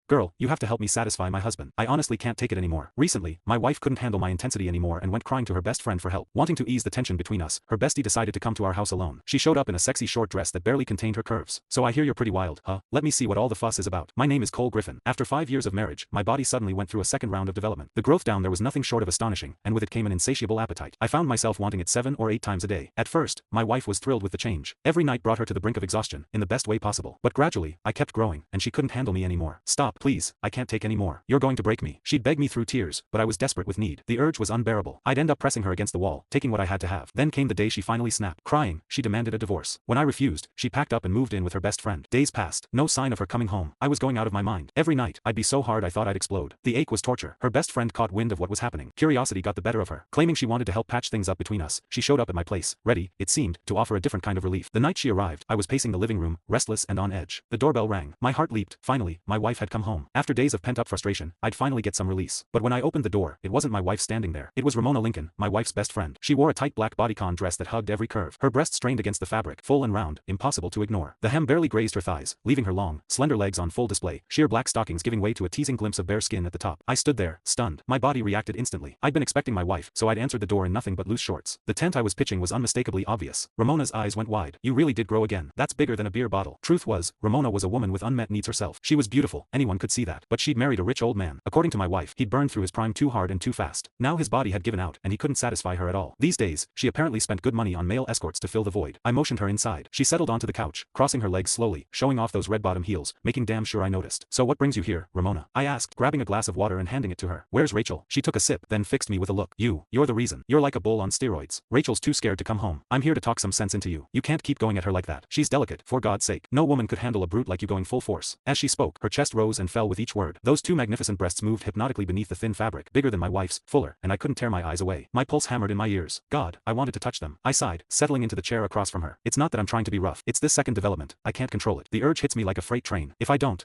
"Girl, you have to help me satisfy my husband. I honestly can't take it anymore. Recently, my wife couldn't handle my intensity anymore and went crying to her best friend for help. Wanting to ease the tension between us, her bestie decided to come to our house alone. She showed up in a sexy short dress that barely contained her curves. So I hear you're pretty wild, huh? Let me see what all the fuss is about. My name is Cole Griffin. After 5 years of marriage, my body suddenly went through a second round of development. The growth down there was nothing short of astonishing, and with it came an insatiable appetite. I found myself wanting it 7 or 8 times a day. At first, my wife was thrilled with the change. Every night brought her to the brink of exhaustion, in the best way possible. But gradually, I kept growing, and she couldn't handle me anymore. "Stop, please, I can't take any more. You're going to break me." She'd beg me through tears, but I was desperate with need. The urge was unbearable. I'd end up pressing her against the wall, taking what I had to have. Then came the day she finally snapped. Crying, she demanded a divorce. When I refused, she packed up and moved in with her best friend. Days passed. No sign of her coming home. I was going out of my mind. Every night, I'd be so hard I thought I'd explode. The ache was torture. Her best friend caught wind of what was happening. Curiosity got the better of her. Claiming she wanted to help patch things up between us, she showed up at my place, ready, it seemed, to offer a different kind of relief. The night she arrived, I was pacing the living room, restless and on edge. The doorbell rang. My heart leaped. Finally, my wife had come home. After days of pent-up frustration, I'd finally get some release. But when I opened the door, it wasn't my wife standing there. It was Ramona Lincoln, my wife's best friend. She wore a tight black bodycon dress that hugged every curve. Her breast strained against the fabric, full and round, impossible to ignore. The hem barely grazed her thighs, leaving her long, slender legs on full display, sheer black stockings giving way to a teasing glimpse of bare skin at the top. I stood there, stunned. My body reacted instantly. I'd been expecting my wife, so I'd answered the door in nothing but loose shorts. The tent I was pitching was unmistakably obvious. Ramona's eyes went wide. "You really did grow again. That's bigger than a beer bottle." Truth was, Ramona was a woman with unmet needs herself. She was beautiful, anyone could see that. But she'd married a rich old man. According to my wife, he'd burned through his prime too hard and too fast. Now his body had given out, and he couldn't satisfy her at all. These days, she apparently spent good money on male escorts to fill the void. I motioned her inside. She settled onto the couch, crossing her legs slowly, showing off those red-bottom heels, making damn sure I noticed. "So what brings you here, Ramona?" I asked, grabbing a glass of water and handing it to her. "Where's Rachel?" She took a sip, then fixed me with a look. You're the reason. You're like a bull on steroids. Rachel's too scared to come home. I'm here to talk some sense into you. You can't keep going at her like that. She's delicate, for God's sake. No woman could handle a brute like you going full force." As she spoke, her chest rose and fell with each word. Those two magnificent breasts moved hypnotically beneath the thin fabric, bigger than my wife's, fuller, and I couldn't tear my eyes away. My pulse hammered in my ears. God, I wanted to touch them. I sighed, settling into the chair across from her. "It's not that I'm trying to be rough. It's this second development. I can't control it. The urge hits me like a freight train. If I don't,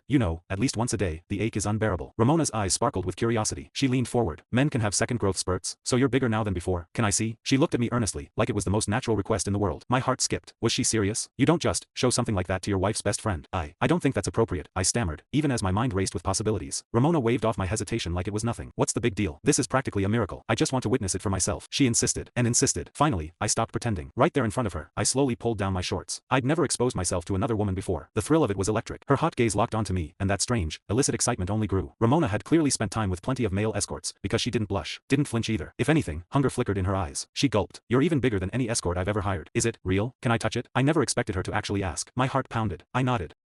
at least once a day, the ache is unbearable." Ramona's eyes sparkled with curiosity. She leaned forward. "Men can have second growth spurts, so you're bigger now than before. Can I see?" She looked at me earnestly, like it was the most natural request in the world. My heart skipped. Was she serious? "You don't just show something like that to your wife's best friend." I don't think that's appropriate," I stammered, even as my mind raced with possibilities. Ramona waved off my hesitation like it was nothing. "What's the big deal? This is practically a miracle. I just want to witness it for myself." She insisted, and insisted. Finally, I stopped pretending. Right there in front of her, I slowly pulled down my shorts. I'd never exposed myself to another woman before. The thrill of it was electric. Her hot gaze locked onto me, and that strange, illicit excitement only grew. Ramona had clearly spent time with plenty of male escorts, because she didn't blush, didn't flinch either. If anything, hunger flickered in her eyes. She gulped. "You're even bigger than any escort I've ever hired. Is it real? Can I touch it?" I never expected her to actually ask. My heart pounded. I nodded.